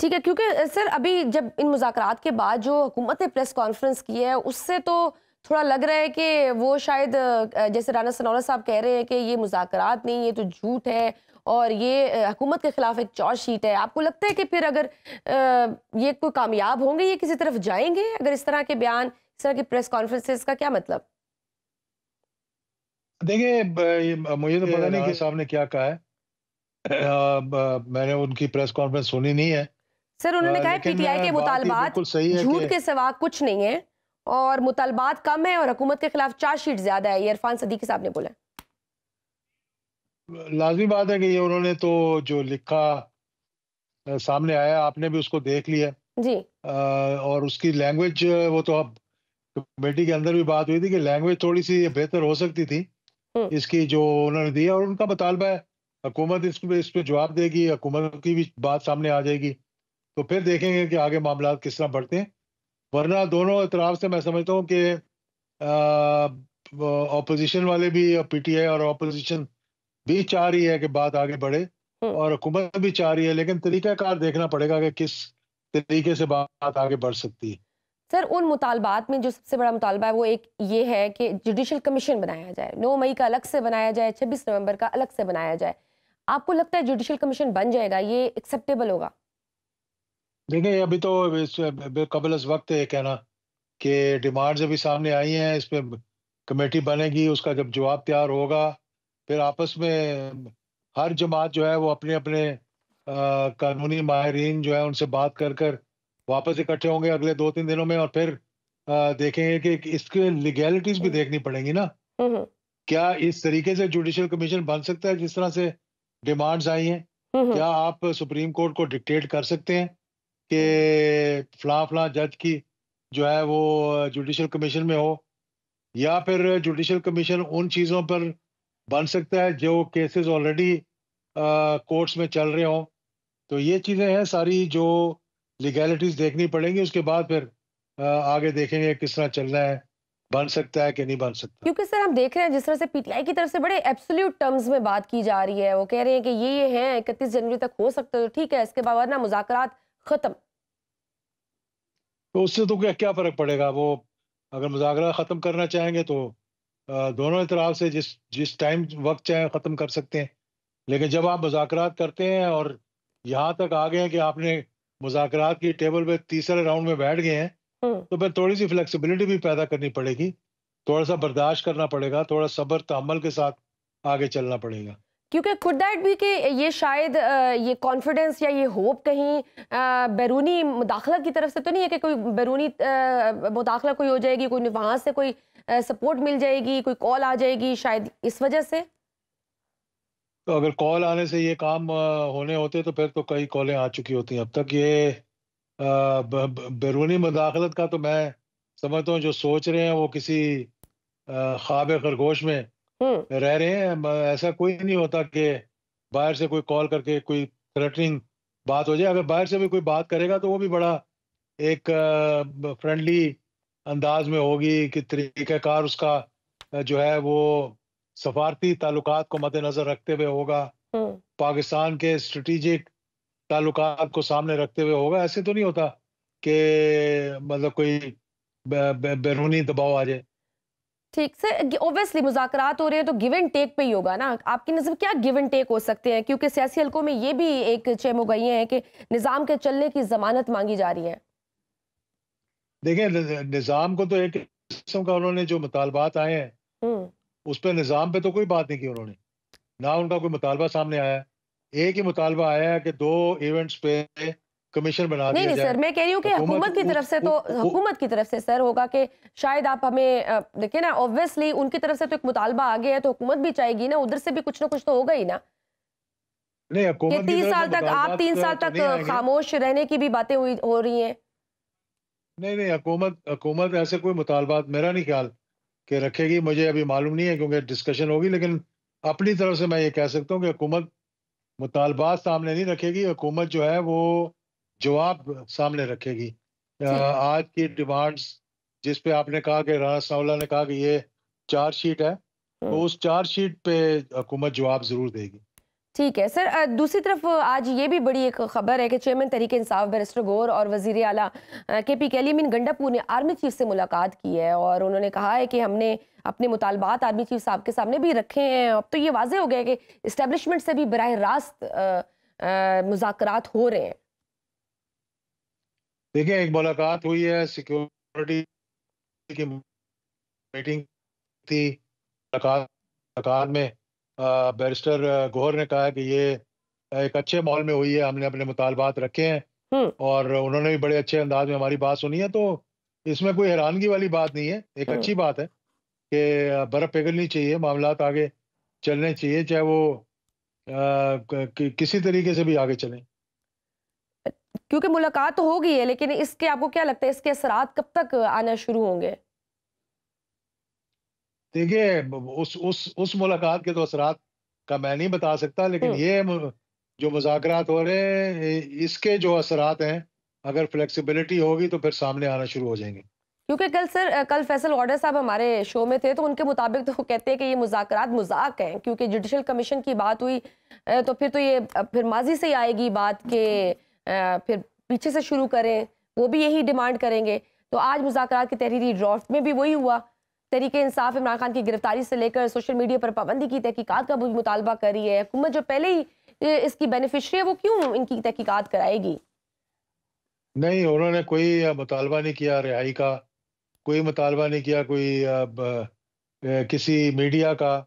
ٹھیک ہے، کیونکہ سر ابھی جب ان مذاکرات کے بعد جو حکومت نے پریس کانفرنس کی ہے اس سے تو تھوڑا لگ رہا ہے کہ وہ شاید جیسے رانا ثناءاللہ صاحب کہہ رہے ہیں کہ یہ مذاکرات نہیں، یہ تو جھوٹ ہے اور یہ حکومت کے خلاف ایک چارج شیٹ ہے. آپ کو لگتا ہے کہ پھر اگر یہ کوئی کامیاب ہوں گے، یہ کسی طرف جائیں گے اگر اس طرح کے بیان، اس طرح کی پریس کانفرنسز کا کیا مطلب؟ دیکھیں مجھے تو پتہ نہیں کہ صاحب نے کیا کہا ہے. میں نے ان کی پریس کانفرنس سنی نہیں ہے. سر انہوں نے کہا ہے پی ٹی آئی کے مطالبات جھوٹ کے سوا کچھ نہیں ہے اور مطالبات کم ہے اور حکومت کے خلاف چارج شیٹ زیادہ ہے. یہ عرفان صدیقی صاحب نے بولا. لازمی بات ہے کہ یہ انہوں نے تو جو لکھا سامنے آیا، آپ نے بھی اس کو دیکھ لیا جی، اور اس کی لینگویج، وہ تو اب کمیٹی کے اندر بھی بات ہوئی تھی کہ لینگویج تھوڑی سی بہتر ہو سکتی تھی اس کی جو انہوں نے دیا، اور ان کا مطالبہ ہے حکومت اس پہ جواب دے گی، حکومت کی بھی بات سامنے آ جائے گی تو پھر دیکھیں گے کہ آگے معاملات کس طرح بڑھتے ہیں. ورنہ دونوں اطراف سے میں سمجھتا ہوں کہ اپوزیشن والے بھی، پی ٹی آئی اور اپوزیشن بھی چاہ رہی ہے کہ بات آگے بڑھے اور حکومت بھی چاہ رہی ہے، لیکن طریقہ کار دیکھنا پڑے گا کہ کس طریقے سے بات آگے بڑھ سکتی ہے. سر ان مطالبات میں جو سب سے بڑا مطالبہ ہے وہ ایک یہ ہے کہ جوڈیشل کمیشن بنایا جائے، 9 مئی کا الگ سے بنایا جائے، 26 نومبر کا الگ سے بنایا جائے. آپ کو لگتا ہے جوڈیشل کمیشن بن جائے گا، یہ ایکسیپٹیبل ہوگا؟ دیکھیں ابھی تو قبل از وقت ہے کہنا کہ ڈیمانڈز ابھی سامنے آئی ہیں، اس پہ کمیٹی بنے گی، اس کا جب جواب تیار ہوگا پھر آپس میں ہر جماعت جو ہے وہ اپنے اپنے قانونی ماہرین جو ہے ان سے بات کر کر واپس اکٹھے ہوں گے اگلے 2-3 دنوں میں، اور پھر دیکھیں گے کہ اس کے لیگیلٹیز بھی دیکھنی پڑیں گی نا. کیا اس طریقے سے جوڈیشل کمیشن بن سکتا ہے جس طرح سے ڈیمانڈز آئی ہیں؟ کیا آپ سپریم کورٹ کو ڈکٹیٹ کر سکتے ہیں کہ فلاں فلاں جج کی جو ہے وہ جوڈیشل کمیشن میں ہو، یا پھر جوڈیشل کمیشن ان چیزوں پر بن سکتا ہے جو کیسز آلریڈی کورٹس میں چل رہے ہوں؟ تو یہ چیزیں ہیں ساری جو لیگیلٹیز دیکھنی پڑیں گی، اس کے بعد پھر آگے دیکھیں گے کس طرح چلنا ہے، بن سکتا ہے کہ نہیں بن سکتا. کیونکہ سر ہم دیکھ رہے ہیں جس طرح سے پی ٹی آئی کی طرف سے بڑے ایبسلیوٹ ٹرمز میں بات کی جا رہی ہے، وہ کہہ رہے ہیں کہ یہ ہیں 31 جنوری تک ہو سکتا ہے تو ٹھیک ہے، اس کے بعد ورنہ مذاکرات ختم. تو اس سے تو کیا فرق پڑے گا؟ وہ اگر مذاکرات ختم کرنا چاہیں گے تو دونوں اطراف سے جس ٹائم وقت چاہیں ختم کر سکتے ہیں، لیکن جب آپ مذاکرات کرتے ہیں اور یہاں تک آ گئے ہیں کہ آپ نے مذاکرات کی ٹیبل پہ تیسرے راؤنڈ میں بیٹھ گئے ہیں تو پھر تھوڑی سی فلیکسیبلٹی بھی پیدا کرنی پڑے گی، تھوڑا سا برداشت کرنا پڑے گا، تھوڑا صبر تحمل کے ساتھ آگے چلنا پڑے گا. کیونکہ could that be کہ یہ شاید یہ کانفیڈنس یا یہ ہوپ کہیں بیرونی مداخلت کی طرف سے تو نہیں ہے کہ کوئی بیرونی مداخلت کوئی ہو جائے گی، کوئی وہاں سے کوئی سپورٹ مل جائے گی، کوئی کال آ جائے گی، شاید اس وجہ سے؟ تو اگر کال آنے سے یہ کام ہونے ہوتے تو پھر تو کئی کالیں آ چکی ہوتی ہیں اب تک. یہ بیرونی مداخلت کا تو میں سمجھتا ہوں جو سوچ رہے ہیں وہ کسی خواب خرگوش میں رہ رہے ہیں. ایسا کوئی نہیں ہوتا کہ باہر سے کوئی کال کر کے کوئی تھریٹنگ بات ہو جائے. اگر باہر سے بھی کوئی بات کرے گا تو وہ بھی بڑا ایک فرینڈلی انداز میں ہوگی کہ طریقہ کار اس کا جو ہے وہ سفارتی تعلقات کو مد نظر رکھتے ہوئے ہوگا، پاکستان کے اسٹریٹجک تعلقات کو سامنے رکھتے ہوئے ہوگا. ایسے تو نہیں ہوتا کہ مطلب کوئی بیرونی دباؤ آ جائے. ٹھیک سر، اوبیسلی مذاکرات ہو رہے ہیں تو گیو اینڈ ٹیک پہ ہی ہوگا نا. آپ کی نظر کیا گیو اینڈ ٹیک ہو سکتے ہیں؟ کیونکہ سیاسی حلقوں میں یہ بھی ایک چیم ہو گئی ہیں کہ نظام کے چلنے کی ضمانت مانگی جا رہی ہے. دیکھیں نظام کو تو ایک قسم کا انہوں نے جو مطالبات آئے ہیں اس پہ نظام پہ تو کوئی بات نہیں کی انہوں نے، نہ ان کا کوئی مطالبہ سامنے آیا. ایک ہی مطالبہ آیا ہے کہ 2 ایونٹس پہ کمیشن بنا دیا نہیں جائے. سر، میں کہہ رہی ہوں کہ حکومت کی طرف سے تو حکومت کی طرف سے سر ہوگا کہ شاید آپ ہمیں دیکھیں نا، اوبویسلی ان کی طرف سے تو ایک مطالبہ آگے ہے تو حکومت بھی چاہے گی نا، ادھر سے بھی کچھ نہ کچھ تو ہوگا ہی نا. نہیں کہ حکومت کی 30 طرف سے سال تک آپ 3 سال تو تک نہیں آئیں گے. خاموش رہنے کی بھی باتیں ہو رہی ہیں. نہیں حکومت ایسے کوئی مطالبات میرا نہیں خیال کہ رکھے گی. مجھے ابھی معلوم نہیں ہے کیونکہ ڈسکشن ہوگی، لیکن اپنی طرف سے میں یہ کہہ سکتا ہوں کہ حکومت مطالبات سامنے نہیں رکھے گی. حکومت جو ہے وہ جواب سامنے رکھے گی. آج کی ڈیمانڈز جس پہ آپ نے کہا کہ رانا ثناء اللہ نے کہا کہ یہ چارج شیٹ ہے، تو اس چارج شیٹ پہ حکومت جواب ضرور دے گی. ٹھیک ہے سر، دوسری طرف آج یہ بھی بڑی ایک خبر ہے کہ چیئرمین تحریک انصاف بیرسٹر گور اور وزیر اعلیٰ کے پی کیلی امین گنڈاپور نے آرمی چیف سے ملاقات کی ہے، اور انہوں نے کہا ہے کہ ہم نے اپنے مطالبات آرمی چیف صاحب کے سامنے بھی رکھے ہیں۔ اب تو یہ واضح ہو گیا کہ اسٹیبلشمنٹ سے بھی براہ راست مذاکرات ہو رہے ہیں۔ دیکھیں، ایک ملاقات ہوئی ہے، سیکیورٹی کی میٹنگ تھی۔ ملاقات میں بیرسٹر گوہر نے کہا کہ یہ ایک اچھے ماحول میں ہوئی ہے، ہم نے اپنے مطالبات رکھے ہیں اور انہوں نے بھی بڑے اچھے انداز میں ہماری بات سنی ہے، تو اس میں کوئی حیرانگی والی بات نہیں ہے، ایک اچھی بات ہے کہ برف پگھلنی چاہیے، معاملات آگے چلنے چاہیے، چاہے وہ کسی طریقے سے بھی آگے چلیں۔ کیونکہ ملاقات تو ہو گئی ہے، لیکن اس کے آپ کو کیا لگتا ہے اس کے اثرات کب تک آنا شروع ہوں گے؟ دیکھیے، اس ملاقات کے تو اثرات کا میں نہیں بتا سکتا، لیکن یہ جو مذاکرات ہو رہے ہیں اس کے جو اثرات ہیں، اگر فلیکسیبلٹی ہوگی تو پھر سامنے آنا شروع ہو جائیں گے۔ کیونکہ کل فیصل وارڈر صاحب ہمارے شو میں تھے، تو ان کے مطابق تو کہتے ہیں کہ یہ مذاکرات مذاق ہیں، کیونکہ جوڈیشل کمیشن کی بات ہوئی تو پھر تو یہ پھر ماضی سے ہی آئے گی بات کہ پھر پیچھے سے شروع کریں، وہ بھی یہی ڈیمانڈ کریں گے۔ تو آج مذاکرات کی تحریری ڈرافٹ میں بھی وہی ہوا، تحریک انصاف عمران خان کی گرفتاری سے لے کر سوشل میڈیا پر پابندی کی تحقیقات کا بھی مطالبہ کر رہی ہے۔ حکومت جو پہلے ہی اس کی بینیفیشری ہے، وہ کیوں ان کی تحقیقات کرائے گی؟ نہیں، انہوں نے کوئی مطالبہ نہیں کیا رہائی کا، کوئی مطالبہ نہیں کیا کوئی کسی میڈیا کا۔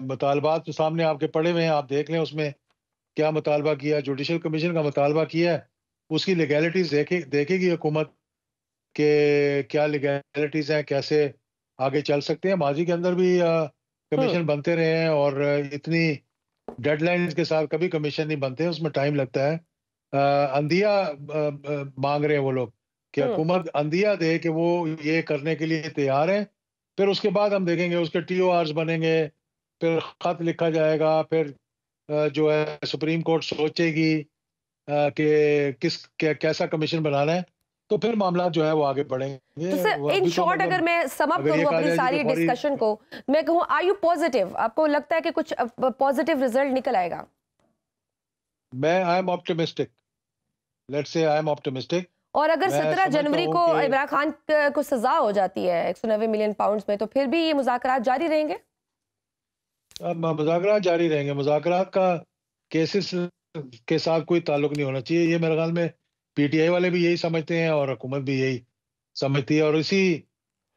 مطالبات تو سامنے آپ کے پڑے ہوئے ہیں، آپ دیکھ لیں اس میں کیا مطالبہ کیا، جوڈیشل کمیشن کا مطالبہ کیا ہے، اس کی لیگیلٹیز دیکھے گی حکومت کہ کیا لیگیلٹیز ہیں، کیسے آگے چل سکتے ہیں۔ ماضی کے اندر بھی کمیشن بنتے رہے ہیں اور اتنی ڈیڈ لائنز کے ساتھ کبھی کمیشن نہیں بنتے، اس میں ٹائم لگتا ہے۔ اندھیا مانگ رہے ہیں وہ لوگ کہ حکومت اندھیا دے کہ وہ یہ کرنے کے لیے تیار ہے، پھر اس کے بعد ہم دیکھیں گے، اس کے ٹی او آرز بنیں گے، پھر خط لکھا جائے گا، پھر جو ہے سپریم کورٹ سوچے گی کہ کیسا کمیشن بنانا ہے، تو پھر معاملات جو ہے وہ آگے بڑھیں گے۔ تو سر ان شارٹ اگر میں سم اپ کروں اپنی ساری ڈسکشن کو، میں کہوں آر یو پوزیٹیو؟ آپ کو لگتا ہے کہ کچھ پوزیٹیو رزلٹ نکل آئے گا؟ میں I am optimistic, let's say I am optimistic. اور اگر 17 جنوری کو عمران خان کو سزا ہو جاتی ہے 190 ملین پاؤنڈز میں، تو پھر بھی یہ مذاکرات جاری رہیں گے؟ مذاکرات جاری رہیں گے، مذاکرات کا کیسز کے ساتھ کوئی تعلق نہیں ہونا چاہیے۔ یہ میرے خیال میں پی ٹی آئی والے بھی یہی سمجھتے ہیں اور حکومت بھی یہی سمجھتی ہے، اور اسی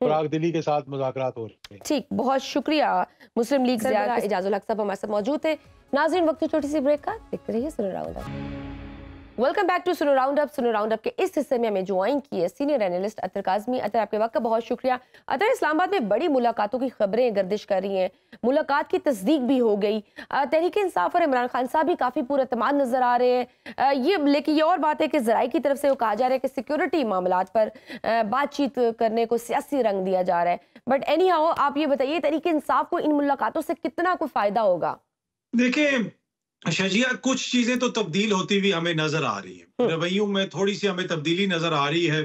فراغ دلی کے ساتھ مذاکرات ہو رہے ہیں۔ ٹھیک، بہت شکریہ مسلم لیگ سے اعجاز الحق صاحب ہمارے ساتھ موجود تھے۔ ناظرین، وقت چھوٹی سی بریک کا، دیکھتے رہیے Suno round up. Welcome back to Suno round up. Suno round اپ کے اس حصے میں ہمیں جوائن کی ہے سینئر اینالسٹ اطہر کاظمی۔ اطہر، آپ کے وقت کا بہت شکریہ۔ اطہر، اسلام آباد میں بڑی ملاقاتوں کی خبریں گردش کر رہی ہیں، ملاقات کی تصدیق بھی ہو گئی، تحریک انصاف اور عمران خان صاحب بھی کافی پر اعتماد نظر آ رہے ہیں۔ لیکن یہ اور بات ہے کہ ذرائع کی طرف سے وہ کہا جا رہا ہے کہ سیکیورٹی معاملات پر بات چیت کرنے کو سیاسی رنگ دیا جا رہا ہے۔ بٹ اینی ہاؤ، آپ یہ بتائیے تحریک انصاف کو ان ملاقاتوں سے کتنا کوئی فائدہ ہوگا؟ دیکھیں شجیہ، کچھ چیزیں تو تبدیل ہوتی ہوئی ہمیں نظر آ رہی ہیں، رویوں میں تھوڑی سی ہمیں تبدیلی نظر آ رہی ہے۔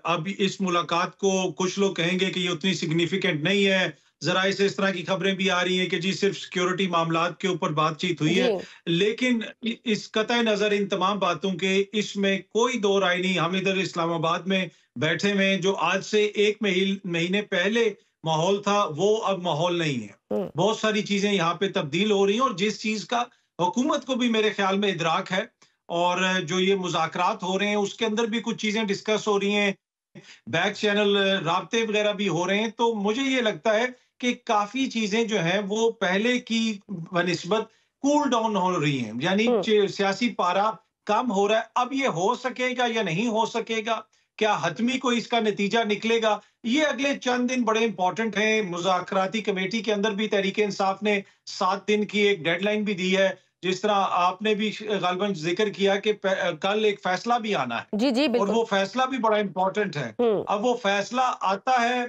اب اس ملاقات کو کچھ لوگ کہیں گے کہ یہ اتنی سگنیفیکنٹ نہیں ہے، ذرائع سے اس طرح کی خبریں بھی آ رہی ہیں کہ جی صرف سیکیورٹی معاملات کے اوپر بات چیت ہوئی ہے، لیکن اس قطع نظر ان تمام باتوں کے اس میں کوئی دو رائے نہیں۔ ہم ادھر اسلام آباد میں بیٹھے ہوئے ہیں، جو آج سے ایک مہینے پہلے ماحول تھا وہ اب ماحول نہیں ہے۔ بہت ساری چیزیں یہاں پہ تبدیل ہو رہی ہیں، اور جس چیز کا حکومت کو بھی میرے خیال میں ادراک ہے، اور جو یہ مذاکرات ہو رہے ہیں اس کے اندر بھی کچھ چیزیں ڈسکس ہو رہی ہیں، بیک چینل رابطے وغیرہ بھی ہو رہے ہیں، تو مجھے یہ لگتا ہے کہ کافی چیزیں جو ہیں وہ پہلے کی بنسبت کول ڈاؤن ہو رہی ہیں، یعنی سیاسی پارا کم ہو رہا ہے۔ اب یہ ہو سکے گا یا نہیں ہو سکے گا، کیا حتمی کوئی اس کا نتیجہ نکلے گا، یہ اگلے چند دن بڑے امپورٹنٹ ہیں۔ مذاکراتی کمیٹی کے اندر بھی تحریک انصاف نے 7 دن کی ایک ڈیڈ لائن بھی دی ہے، جس طرح آپ نے بھی غالباً ذکر کیا کہ کل ایک فیصلہ بھی آنا ہے، جی بالکل، اور وہ فیصلہ بھی بڑا امپورٹنٹ ہے۔ اب وہ فیصلہ آتا ہے،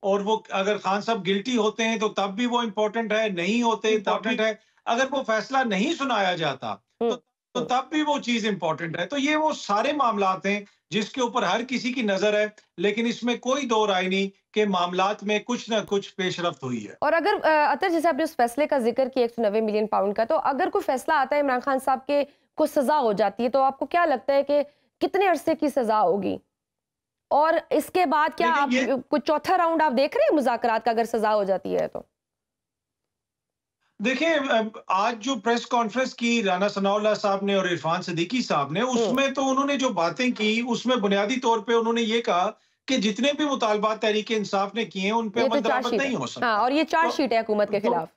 اور وہ اگر خان صاحب گلٹی ہوتے ہیں تو تب بھی وہ امپورٹنٹ ہے، نہیں ہوتے امپورٹنٹ ہے، اگر وہ فیصلہ نہیں سنایا جاتا تو تب بھی وہ چیز امپورٹنٹ ہے۔ تو یہ وہ سارے معاملات ہیں جس کے اوپر ہر کسی کی نظر ہے، لیکن اس میں کوئی دو رائے نہیں کہ معاملات میں کچھ نہ کچھ پیش رفت ہوئی ہے. اور اگر اطہر جیسے آپ نے اس فیصلے کا ذکر کیا 190 ملین پاؤنڈ کا، تو اگر کوئی فیصلہ آتا ہے عمران خان صاحب کے کو سزا ہو جاتی ہے، تو آپ کو کیا لگتا ہے کہ کتنے عرصے کی سزا ہوگی؟ اور اس کے بعد کیا آپ کوئی چوتھا راؤنڈ آپ دیکھ رہے ہیں مذاکرات کا اگر سزا ہو جاتی ہے تو؟ دیکھیں آج جو پریس کانفرنس کی رانا ثناء اللہ صاحب نے اور عرفان صدیقی صاحب نے، اس میں تو انہوں نے جو باتیں کی اس میں بنیادی طور پہ انہوں نے یہ کہا کہ جتنے بھی مطالبات تحریک انصاف نے کیے ہیں ان پہ عمل درآمد نہیں ہو سکتا. اور یہ چارج شیٹ ہے حکومت کے خلاف.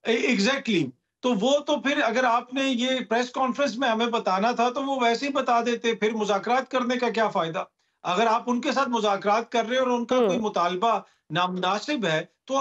ایگزیکٹلی. تو وہ تو پھر اگر آپ نے یہ پریس کانفرنس میں ہمیں بتانا تھا تو وہ ویسے ہی بتا دیتے، پھر مذاکرات کرنے کا کیا فائدہ؟ اگر آپ ان کے ساتھ مذاکرات کر رہے ہیں اور ان کا کوئی مطالبہ نامناسب ہے تو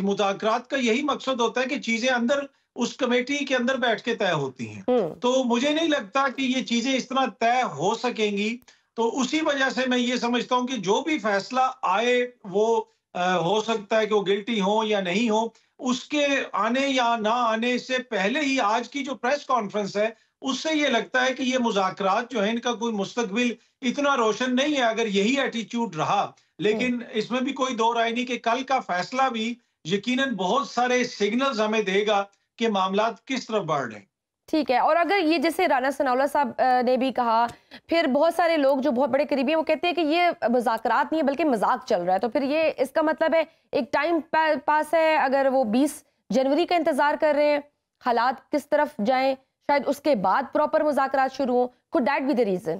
مذاکرات کا یہی مقصد ہوتا ہے کہ چیزیں اندر اس کمیٹی کے اندر بیٹھ کے طے ہوتی ہیں. تو مجھے نہیں لگتا کہ یہ چیزیں اس طرح طے ہو سکیں گی. تو اسی وجہ سے میں یہ سمجھتا ہوں کہ جو بھی فیصلہ آئے وہ ہو سکتا ہے کہ وہ گلٹی ہوں یا نہیں ہوں. اس کے آنے یا نہ آنے سے پہلے ہی آج کی جو پریس کانفرنس ہے اس سے یہ لگتا ہے کہ یہ مذاکرات جو ہیں ان کا کوئی مستقبل اتنا روشن نہیں ہے اگر یہی ایٹیچیوڈ رہا. لیکن اس میں بھی کوئی دو رائے نہیں کہ کل کا فیصلہ بھی یقیناً بہت سارے سگنلز ہمیں دے گا کہ معاملات کس طرف بڑھ رہے ہیں. ٹھیک ہے. اور اگر یہ جیسے رانا ثناء اللہ صاحب نے بھی کہا، پھر بہت سارے لوگ جو بہت بڑے قریبی ہیں وہ کہتے ہیں کہ یہ مذاکرات نہیں ہے بلکہ مذاق چل رہا ہے، تو پھر یہ اس کا مطلب ہے ایک ٹائم پاس ہے. اگر وہ 20 جنوری کا انتظار کر رہے ہیں حالات کس طرف جائیں، شاید اس کے بعد پراپر مذاکرات شروع ہوں. could that be the reason؟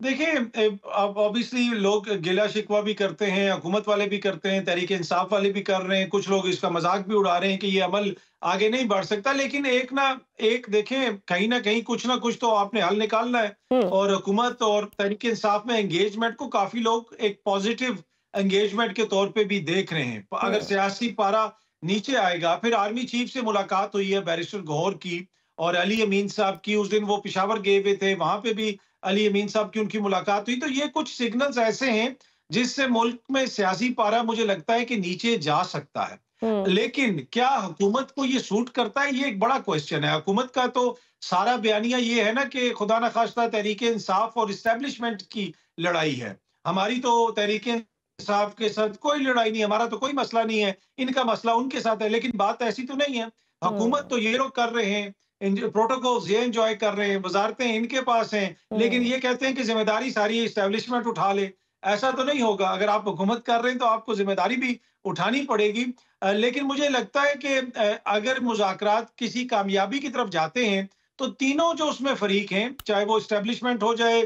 دیکھیں اب obviously لوگ گلہ شکوہ بھی کرتے ہیں، حکومت والے بھی کرتے ہیں، تحریک انصاف والے بھی کر رہے ہیں، کچھ لوگ اس کا مذاق بھی اڑا رہے ہیں کہ یہ عمل آگے نہیں بڑھ سکتا. لیکن ایک دیکھیں کہیں نہ کہیں کچھ نہ کچھ تو آپ نے حل نکالنا ہے. اور حکومت اور تحریک انصاف میں انگیجمنٹ کو کافی لوگ ایک پازیٹیو انگیجمنٹ کے طور پہ بھی دیکھ رہے ہیں. اگر سیاسی پارا نیچے آئے گا، پھر آرمی چیف سے ملاقات ہوئی ہے بیرسٹر گوہر کی اور علی امین صاحب کی. اس دن وہ پشاور گئے ہوئے تھے، وہاں پہ بھی علی امین صاحب کی ان کی ملاقات ہوئی. تو یہ کچھ سگنلز ایسے ہیں جس سے ملک میں سیاسی پارا مجھے لگتا ہے کہ نیچے جا سکتا ہے. لیکن کیا حکومت کو یہ سوٹ کرتا ہے؟ یہ ایک بڑا کوسچن ہے. حکومت کا تو سارا بیانیہ یہ ہے نا کہ خدا نہ خواستہ تحریک انصاف اور اسٹیبلشمنٹ کی لڑائی ہے. ہماری تو تحریک انصاف کے ساتھ کوئی لڑائی نہیں، ہمارا تو کوئی مسئلہ نہیں ہے، ان کا مسئلہ ان کے ساتھ ہے. لیکن بات ایسی تو نہیں ہے. حکومت تو یہ لوگ کر رہے ہیں، پروٹوکولز یہ انجوائے کر رہے ہیں، وزارتیں ان کے پاس ہیں، لیکن یہ کہتے ہیں کہ ذمہ داری ساری اسٹیبلشمنٹ اٹھا لے. ایسا تو نہیں ہوگا. اگر آپ حکومت کر رہے ہیں تو آپ کو ذمہ داری بھی اٹھانی پڑے گی. لیکن مجھے لگتا ہے کہ اگر مذاکرات کسی کامیابی کی طرف جاتے ہیں تو تینوں جو اس میں فریق ہیں، چاہے وہ اسٹیبلشمنٹ ہو جائے،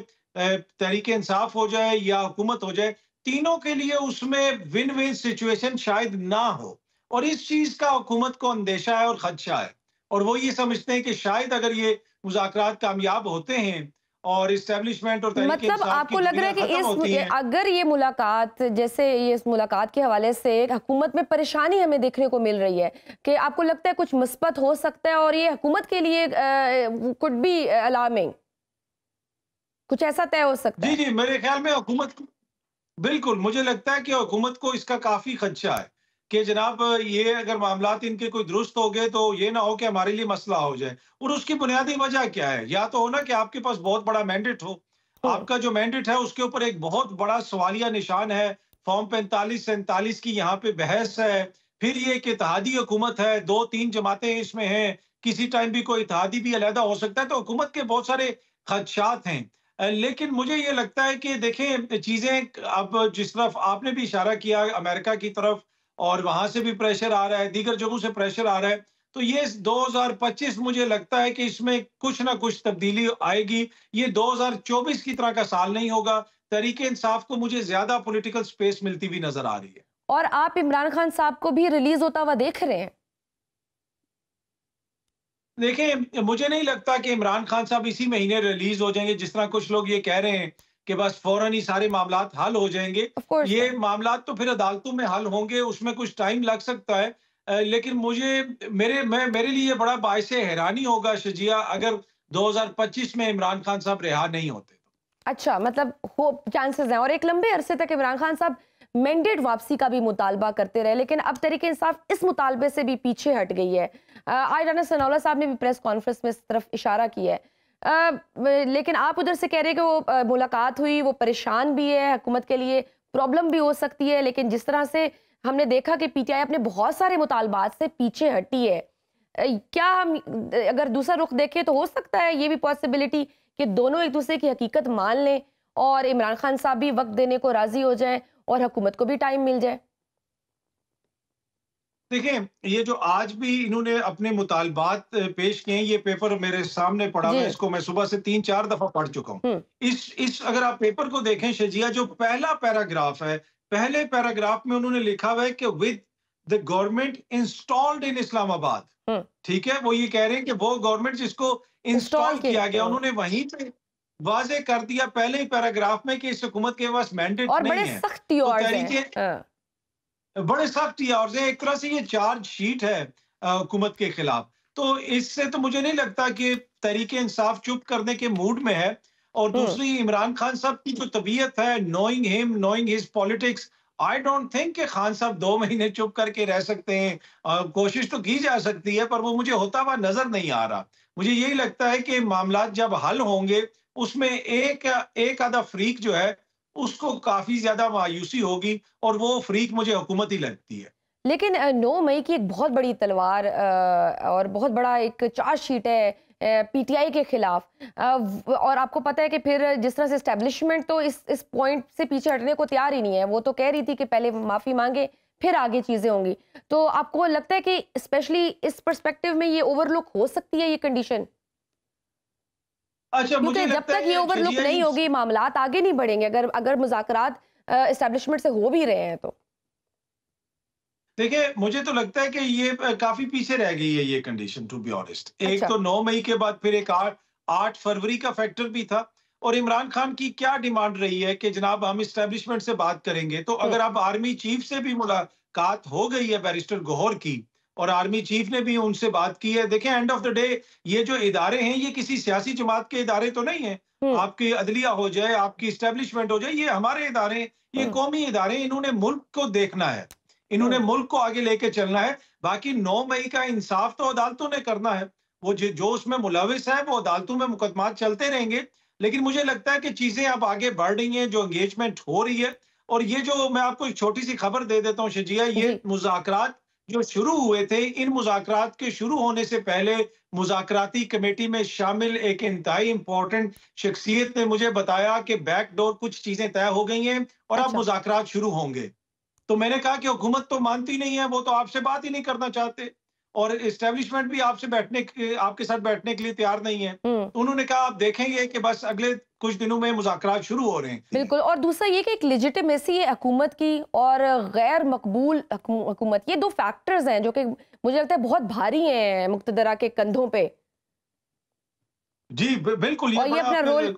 تحریک انصاف ہو جائے یا حکومت ہو جائے، تینوں کے لیے اس میں ون ون سچویشن شاید نہ ہو. اور اس چیز کا حکومت کو اندیشہ ہے اور خدشہ ہے. اور وہ یہ سمجھتے ہیں کہ شاید اگر یہ مذاکرات کامیاب ہوتے ہیں اور اسٹیبلشمنٹ اور تحریک مطلب انصاف آپ کو لگ رہا ہے کہ اگر یہ ملاقات جیسے اس ملاقات کے حوالے سے حکومت میں پریشانی ہمیں دیکھنے کو مل رہی ہے کہ آپ کو لگتا ہے کچھ مثبت ہو سکتا ہے اور یہ حکومت کے لیے could be alarming، کچھ ایسا طے ہو سکتا ہے؟ جی میرے خیال میں حکومت بالکل، مجھے لگتا ہے کہ حکومت کو اس کا کافی خدشہ ہے کہ جناب یہ اگر معاملات ان کے کوئی درست ہو گئے تو یہ نہ ہو کہ ہمارے لیے مسئلہ ہو جائے. اور اس کی بنیادی وجہ کیا ہے؟ یا تو ہونا کہ آپ کے پاس بہت بڑا مینڈیٹ ہو، آپ کا جو مینڈیٹ ہے اس کے اوپر ایک بہت بڑا سوالیہ نشان ہے. فارم 45-47 کی یہاں پہ بحث ہے. پھر یہ کہ اتحادی حکومت ہے، 2-3 جماعتیں اس میں ہیں، کسی ٹائم بھی کوئی اتحادی بھی علیحدہ ہو سکتا ہے. تو حکومت کے بہت سارے خدشات ہیں. لیکن مجھے یہ لگتا ہے کہ دیکھیں چیزیں اب جس طرف آپ نے بھی اشارہ کیا امریکہ کی طرف، اور وہاں سے بھی پریشر آ رہا ہے، دیگر جگہوں سے پریشر آ رہا ہے. تو یہ 2025 مجھے لگتا ہے کہ اس میں کچھ نہ کچھ تبدیلی آئے گی. یہ 2024 کی طرح کا سال نہیں ہوگا. تحریک انصاف کو مجھے زیادہ پولیٹیکل سپیس ملتی ہوئی نظر آ رہی ہے. اور آپ عمران خان صاحب کو بھی ریلیز ہوتا ہوا دیکھ رہے ہیں؟ دیکھیں مجھے نہیں لگتا کہ عمران خان صاحب اسی مہینے ریلیز ہو جائیں گے، جس طرح کچھ لوگ یہ کہہ رہے ہیں کہ بس فوراً ہی سارے معاملات حل ہو جائیں گے. یہ معاملات تو پھر عدالتوں میں حل ہوں گے، اس میں کچھ ٹائم لگ سکتا ہے. لیکن میرے لیے بڑا باعث حیرانی ہوگا شجیہ اگر 2025 میں عمران خان صاحب رہا نہیں ہوتے. اچھا، مطلب چانسز ہیں. اور ایک لمبے عرصے تک عمران خان صاحب مینڈیٹ واپسی کا بھی مطالبہ کرتے رہے، لیکن اب تحریک انصاف اس مطالبے سے بھی پیچھے ہٹ گئی ہے. آج رانا ثناء اللہ صاحب نے بھی پریس کانفرنس میں اس طرف اشارہ کیا ہے. لیکن آپ ادھر سے کہہ رہے کہ وہ ملاقات ہوئی، وہ پریشان بھی ہے، حکومت کے لیے پرابلم بھی ہو سکتی ہے، لیکن جس طرح سے ہم نے دیکھا کہ پی ٹی آئی اپنے بہت سارے مطالبات سے پیچھے ہٹی ہے، کیا ہم اگر دوسرا رخ دیکھیں تو ہو سکتا ہے یہ بھی پاسبلٹی کہ دونوں ایک دوسرے کی حقیقت مان لیں اور عمران خان صاحب بھی وقت دینے کو راضی ہو جائیں اور حکومت کو بھی ٹائم مل جائے؟ دیکھیں، یہ جو آج بھی انہوں نے اپنے مطالبات پیش کیے ہیں، یہ پیپر میرے سامنے پڑا ہوا ہے، اس کو میں صبح سے 3-4 دفعہ پڑھ چکا ہوں۔ اگر آپ پیپر کو دیکھیں شجیہ، جو پہلا پیراگراف ہے، پہلے پیراگراف میں انہوں نے لکھا ہوا ہے کہ with the government installed in اسلام آباد، ٹھیک ہے، وہ یہ کہہ رہے ہیں کہ وہ گورنمنٹ جس کو انسٹال کیا گیا، انہوں نے وہیں پہ واضح کر دیا پہلے ہی پیراگراف میں کہ اس حکومت کے پاس مینڈیٹ نہیں ہے، بڑے سخت عارضے ہیں، ایک طرح سے یہ چارج شیٹ ہے حکومت کے خلاف۔ تو اس سے تو مجھے نہیں لگتا کہ تحریک انصاف چپ کرنے کے موڈ میں ہے۔ اور دوسری، عمران خان صاحب کی جو طبیعت ہے، knowing him, knowing his politics, I don't think کہ خان صاحب 2 مہینے چپ کر کے رہ سکتے ہیں۔ کوشش تو کی جا سکتی ہے، پر وہ مجھے ہوتا ہوا نظر نہیں آ رہا۔ مجھے یہی لگتا ہے کہ معاملات جب حل ہوں گے، اس میں ایک آدھا فریق جو ہے اس کو کافی زیادہ مایوسی ہوگی، اور وہ فریق مجھے حکومت ہی لگتی ہے۔ لیکن 9 مئی کی ایک بہت بڑی تلوار اور بہت بڑا ایک چارج شیٹ ہے پی ٹی آئی کے خلاف، اور آپ کو پتہ ہے کہ پھر جس طرح سے اسٹیبلشمنٹ تو اس پوائنٹ سے پیچھے ہٹنے کو تیار ہی نہیں ہے، وہ تو کہہ رہی تھی کہ پہلے معافی مانگے پھر آگے چیزیں ہوں گی۔ تو آپ کو لگتا ہے کہ اسپیشلی اس پرسپیکٹو میں یہ اوور لک ہو سکتی ہے یہ کنڈیشن؟ کیونکہ جب تک یہ اوور لک نہیں ہوگی معاملات آگے نہیں بڑھیں گے، اگر مذاکرات اسٹیبلشمنٹ سے ہو بھی رہے ہیں تو۔ دیکھیں، مجھے تو لگتا ہے کہ یہ کافی پیچھے رہ گئی ہے یہ کنڈیشن، ٹو بی آنیسٹ۔ ایک تو 9 مئی کے بعد پھر ایک 8 فروری کا فیکٹر بھی تھا، اور عمران خان کی کیا ڈیمانڈ رہی ہے کہ جناب ہم اسٹیبلشمنٹ سے بات کریں گے۔ تو اگر اب آرمی چیف سے بھی ملاقات ہو گئی ہے بیرسٹر گوہر کی، اور آرمی چیف نے بھی ان سے بات کی ہے، دیکھیں اینڈ آف دا ڈے یہ جو ادارے ہیں یہ کسی سیاسی جماعت کے ادارے تو نہیں ہیں۔ آپ کی عدلیہ ہو جائے، آپ کی اسٹیبلشمنٹ ہو جائے، یہ ہمارے ادارے ہیں، یہ قومی ادارے ہیں، انہوں نے ملک کو دیکھنا ہے، انہوں نے ملک کو آگے لے کے چلنا ہے۔ باقی 9 مئی کا انصاف تو عدالتوں نے کرنا ہے، وہ جو اس میں ملوث ہے وہ عدالتوں میں مقدمات چلتے رہیں گے۔ لیکن مجھے لگتا ہے کہ چیزیں اب آگے بڑھ رہی ہیں، جو انگیجمنٹ ہو رہی ہے۔ اور یہ جو میں آپ کو ایک چھوٹی سی خبر دے دیتا ہوں شجیہ، یہ مذاکرات جو شروع ہوئے تھے، ان مذاکرات کے شروع ہونے سے پہلے مذاکراتی کمیٹی میں شامل ایک انتہائی امپورٹنٹ شخصیت نے مجھے بتایا کہ بیک ڈور کچھ چیزیں طے ہو گئی ہیں اور اب مذاکرات شروع ہوں گے۔ تو میں نے کہا کہ حکومت تو مانتی نہیں ہے، وہ تو آپ سے بات ہی نہیں کرنا چاہتے، اور اسٹیبلشمنٹ بھی آپ کے ساتھ بیٹھنے کے لیے تیار نہیں ہے۔ انہوں نے کہا آپ دیکھیں گے کہ بس اگلے کچھ دنوں میں مذاکرات شروع ہو رہے ہیں۔ بالکل، اور دوسرا یہ کہ ایک لیجیٹیمیسی ہے حکومت کی اور غیر مقبول حکومت، یہ 2 فیکٹرز ہیں جو کہ مجھے لگتا ہے بہت بھاری ہیں مقتدرہ کے کندھوں پہ۔ جی بالکل، یہ اپنا رول،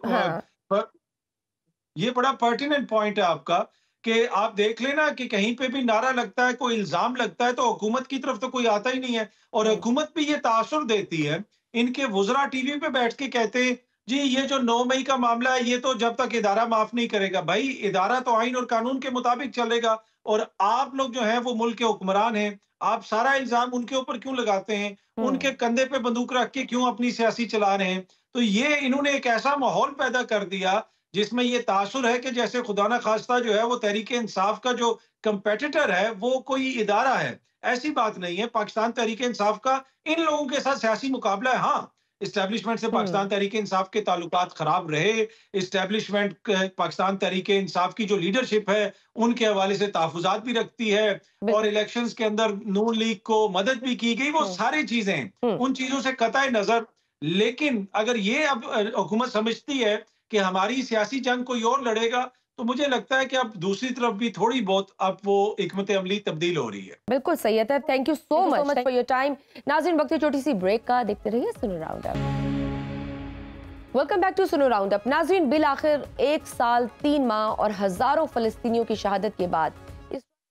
یہ بڑا پرٹیننٹ پوائنٹ ہے آپ کا، کہ آپ دیکھ لینا کہ کہیں پہ بھی نعرہ لگتا ہے، کوئی الزام لگتا ہے، تو حکومت کی طرف تو کوئی آتا ہی نہیں ہے، اور حکومت بھی یہ تاثر دیتی ہے۔ ان کے وزراء ٹی وی پہ بیٹھ کے کہتے ہیں جی یہ جو 9 مئی کا معاملہ ہے یہ تو جب تک ادارہ معاف نہیں کرے گا۔ بھائی ادارہ تو آئین اور قانون کے مطابق چلے گا، اور آپ لوگ جو ہیں وہ ملک کے حکمران ہیں، آپ سارا الزام ان کے اوپر کیوں لگاتے ہیں؟ ان کے کندھے پہ بندوق رکھ کے کیوں اپنی سیاسی چلا رہے ہیں؟ تو یہ انہوں نے ایک ایسا ماحول پیدا کر دیا جس میں یہ تاثر ہے کہ جیسے خدا نہ خواستہ جو ہے وہ تحریک انصاف کا جو کمپیٹیٹر ہے وہ کوئی ادارہ ہے۔ ایسی بات نہیں ہے، پاکستان تحریک انصاف کا ان لوگوں کے ساتھ سیاسی مقابلہ ہے۔ ہاں، اسٹیبلشمنٹ سے پاکستان تحریک انصاف کے تعلقات خراب رہے، اسٹیبلشمنٹ پاکستان تحریک انصاف کی جو لیڈرشپ ہے ان کے حوالے سے تحفظات بھی رکھتی ہے، اور الیکشنز کے اندر نون لیگ کو مدد بھی کی گئی، وہ ساری چیزیں ان چیزوں سے قطع نظر۔ لیکن اگر یہ اب حکومت سمجھتی ہے کہ ہماری سیاسی جنگ کوئی اور لڑے گا، تو مجھے لگتا ہے کہ اب دوسری طرف بھی تھوڑی بہت اب وہ حکمت عملی تبدیل ہو رہی ہے۔ بالکل صحیح ہے، thank you so much for your time. ناظرین، وقت چھوٹی سی بریک کا، دیکھتے رہیے Suno round up. Welcome back to Suno round up. ناظرین، بالآخر 1 سال 3 ماہ اور ہزاروں فلسطینیوں کی شہادت کے بعد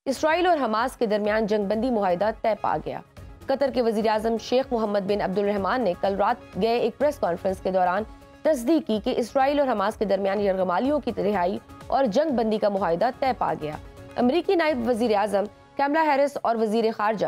اسرائیل اور حماس کے درمیان جنگ بندی معاہدہ طے پا گیا۔ قطر کے وزیر اعظم شیخ محمد بن عبد الرحمن نے کل رات گئے ایک پریس کانفرنس کے دوران تصدیق کی کہ اسرائیل اور حماس کے درمیان یرغمالیوں کی رہائی اور جنگ بندی کا معاہدہ طے پا گیا۔ امریکی نائب وزیر اعظم کیملا ہیرس اور وزیر خارجہ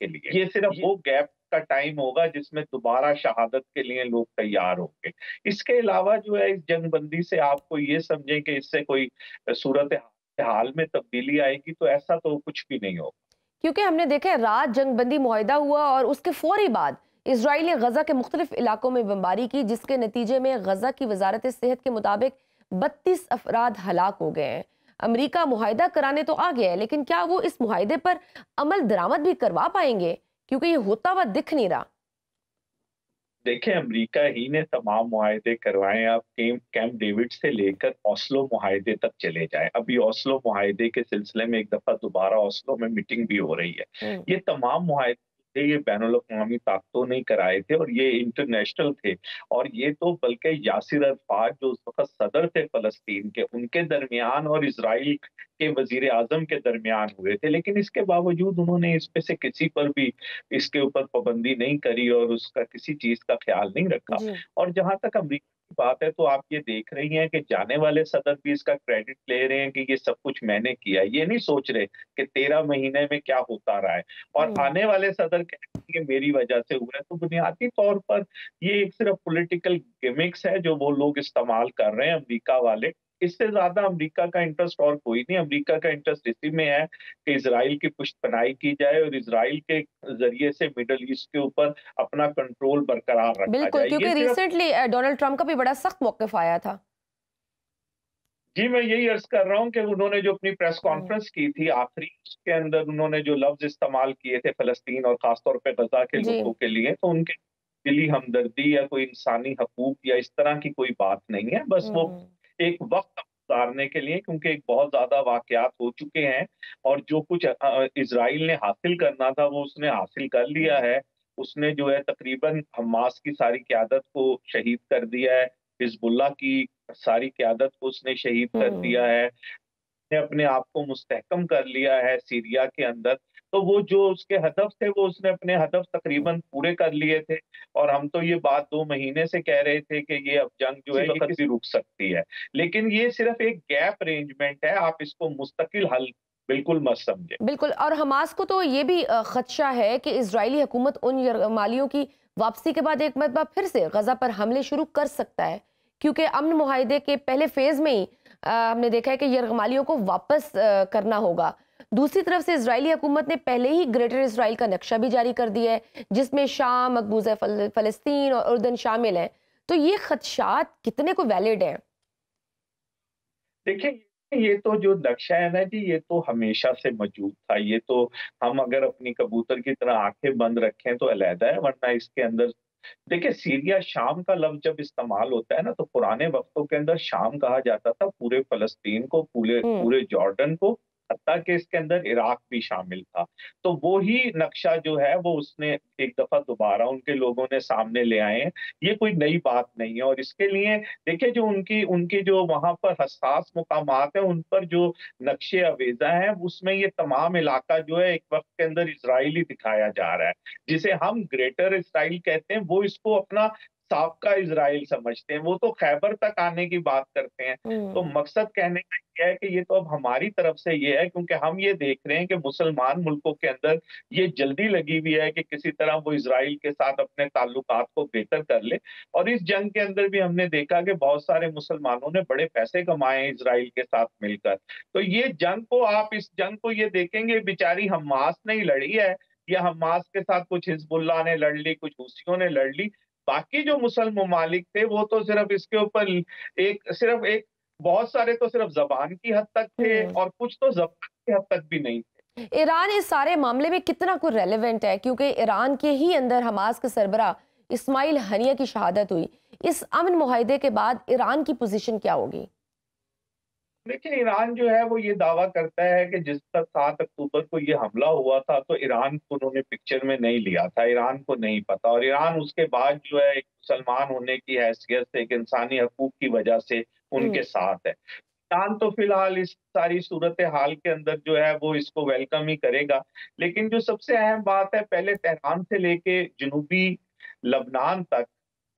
کے لیے. یہ صرف وہ گیپ کا ٹائم ہوگا جس میں دوبارہ شہادت کے لیے لوگ تیار ہوں گے. اس کے علاوہ جو ہے اس جنگ بندی سے آپ کو یہ سمجھیں کہ اس سے کوئی صورت حال میں تبدیلی آئے گی، تو ایسا تو کچھ بھی نہیں ہوگا. کیونکہ ہم نے دیکھا ہے رات جنگ بندی معاہدہ ہوا اور اس کے فوری بعد اسرائیل نے غزہ کے مختلف علاقوں میں بمباری کی، جس کے نتیجے میں غزہ کی وزارت صحت کے مطابق 32 افراد ہلاک ہو گئے ہیں. امریکہ معاہدہ کرانے تو آ گیا ہے، لیکن کیا وہ اس معاہدے پر عمل درآمد بھی کروا پائیں گے؟ کیونکہ یہ ہوتا ہوا دکھ نہیں رہا. دیکھیں امریکہ ہی نے تمام معاہدے کروائے. آپ کیمپ ڈیوڈ سے لے کر اوسلو معاہدے تک چلے جائیں. ابھی اوسلو معاہدے کے سلسلے میں ایک دفعہ دوبارہ اوسلو میں میٹنگ بھی ہو رہی ہے. یہ تمام معاہدے یہ بین الاقوامی طاقتوں نے کرائے تھے اور یہ انٹرنیشنل تھے، اور یہ تو بلکہ یاسر عرفات جو اس وقت صدر تھے فلسطین کے، ان کے درمیان اور اسرائیل کے وزیر اعظم کے درمیان ہوئے تھے. لیکن اس کے باوجود انہوں نے اس پہ سے کسی پر بھی اس کے اوپر پابندی نہیں کری اور اس کا کسی چیز کا خیال نہیں رکھا. اور جہاں تک امریکہ کی بات ہے تو آپ یہ دیکھ رہی ہیں کہ جانے والے صدر بھی اس کا کریڈٹ لے رہے ہیں کہ یہ سب کچھ میں نے کیا. یہ نہیں سوچ رہے کہ 13 مہینے میں کیا ہوتا رہا ہے. اور آنے والے صدر کہتے ہیں کہ میری وجہ سے ہوا ہے. تو بنیادی طور پر یہ ایک صرف پولیٹیکل گیمکس ہے جو وہ لوگ استعمال کر رہے ہیں امریکہ والے. اس سے زیادہ امریکہ کا انٹرسٹ اور کوئی نہیں. امریکہ کا انٹرسٹ اسی میں ہے کہ اسرائیل کی پشت پناہی کی جائے اور اسرائیل کے ذریعے سے مڈل ایسٹ کے اوپر اپنا کنٹرول برقرار رکھا جائے. بالکل، کیونکہ ریسنٹلی ڈونلڈ ٹرمپ کا بھی بڑا سخت موقف آیا تھا. جی میں یہی عرض کر رہا ہوں کہ انہوں نے جو اپنی پریس کانفرنس کی تھی آخری، اس کے اندر انہوں نے جو لفظ استعمال کیے تھے فلسطین اور خاص طور پہ غزہ کے لوگوں کے لیے، تو ان کے دلی ہمدردی یا کوئی انسانی حقوق یا اس طرح کی کوئی بات نہیں ہے. بس وہ ایک وقت گزارنے کے لیے، کیونکہ ایک بہت زیادہ واقعات ہو چکے ہیں اور جو کچھ اسرائیل نے حاصل کرنا تھا وہ اس نے حاصل کر لیا ہے. اس نے جو ہے تقریباً حماس کی ساری قیادت کو شہید کر دیا ہے، حزب اللہ کی ساری قیادت کو اس نے شہید کر دیا ہے، نے اپنے آپ کو مستحکم کر لیا ہے سیریا کے اندر. تو وہ جو اس کے ہدف تھے وہ اس نے اپنے ہدف تقریباً پورے کر لیے تھے. اور ہم تو یہ بات 2 مہینے سے کہہ رہے تھے کہ یہ اب جنگ جو ہے یہ کسی رک سکتی ہے. لیکن یہ صرف ایک گیپ ارینجمنٹ ہے، آپ اس کو مستقل حل بالکل مت سمجھیں. بالکل. اور حماس کو تو یہ بھی خدشہ ہے کہ اسرائیلی حکومت ان یرغمالیوں کی واپسی کے بعد ایک مرتبہ پھر سے غزہ پر حملے شروع کر سکتا ہے، کیونکہ امن معاہدے کے پہلے فیز میں ہی ہم نے دیکھا ہے کہ یرغمالیوں کو واپس کرنا ہوگا. دوسری طرف سے اسرائیلی حکومت نے پہلے ہی گریٹر اسرائیل کا نقشہ بھی جاری کر دیا ہے، جس میں شام، مقبوضہ فلسطین اور اردن شامل ہیں. تو یہ خدشات کتنے کو ویلڈ ہیں؟ دیکھیں یہ تو جو نقشہ ہے نا جی، یہ تو ہمیشہ سے موجود تھا. یہ تو ہم اگر اپنی کبوتر کی طرح آنکھیں بند رکھیں تو علیحدہ ہے، ورنہ اس کے اندر دیکھیں سیریا شام کا لفظ جب استعمال ہوتا ہے نا تو پرانے وقتوں کے اندر شام کہا جاتا تھا پورے فلسطین کو، پورے جارڈن کو، حتیٰ کہ اس کے اندر عراق بھی شامل تھا. تو وہی نقشہ جو ہے وہ اس نے ایک دفعہ دوبارہ ان کے لوگوں نے سامنے لے آئے ہیں. یہ کوئی نئی بات نہیں ہے. اور اس کے لیے دیکھیں جو ان کی جو وہاں پر حساس مقامات ہیں ان پر جو نقشے آویزہ ہیں اس میں یہ تمام علاقہ جو ہے ایک وقت کے اندر اسرائیلی دکھایا جا رہا ہے، جسے ہم گریٹر اسرائیل کہتے ہیں. وہ اس کو اپنا سابقہ اسرائیل سمجھتے ہیں، وہ تو خیبر تک آنے کی بات کرتے ہیں. تو مقصد کہنے کا یہ ہے کہ یہ تو اب ہماری طرف سے یہ ہے، کیونکہ ہم یہ دیکھ رہے ہیں کہ مسلمان ملکوں کے اندر یہ جلدی لگی ہوئی ہے کہ کسی طرح وہ اسرائیل کے ساتھ اپنے تعلقات کو بہتر کر لے. اور اس جنگ کے اندر بھی ہم نے دیکھا کہ بہت سارے مسلمانوں نے بڑے پیسے کمائے ہیں اسرائیل کے ساتھ مل کر. تو یہ جنگ کو آپ اس جنگ کو یہ دیکھیں گے بیچاری حماس نہیں لڑی ہے، یا حماس کے ساتھ کچھ حزب اللہ نے لڑ لی، کچھ حوثیوں نے لڑ لی. باقی جو مسلم ممالک تھے وہ تو صرف اس کے اوپر صرف ایک بہت سارے تو صرف زبان کی حد تک تھے اور کچھ تو زبان کی حد تک بھی نہیں تھے. ایران اس سارے معاملے میں کتنا کوئی ریلیونٹ ہے؟ کیونکہ ایران کے ہی اندر حماس کے سربراہ اسماعیل ہنیہ کی شہادت ہوئی. اس امن معاہدے کے بعد ایران کی پوزیشن کیا ہوگی؟ لیکن ایران جو ہے وہ یہ دعویٰ کرتا ہے کہ جس طرح 7 اکتوبر کو یہ حملہ ہوا تھا تو ایران کو انہوں نے پکچر میں نہیں لیا تھا، ایران کو نہیں پتا. اور ایران اس کے بعد جو ہے ایک مسلمان ہونے کی حیثیت سے، ایک انسانی حقوق کی وجہ سے ان کے ساتھ ہے. ایران تو فی الحال اس ساری صورتحال کے اندر جو ہے وہ اس کو ویلکم ہی کرے گا. لیکن جو سب سے اہم بات ہے، پہلے تہران سے لے کے جنوبی لبنان تک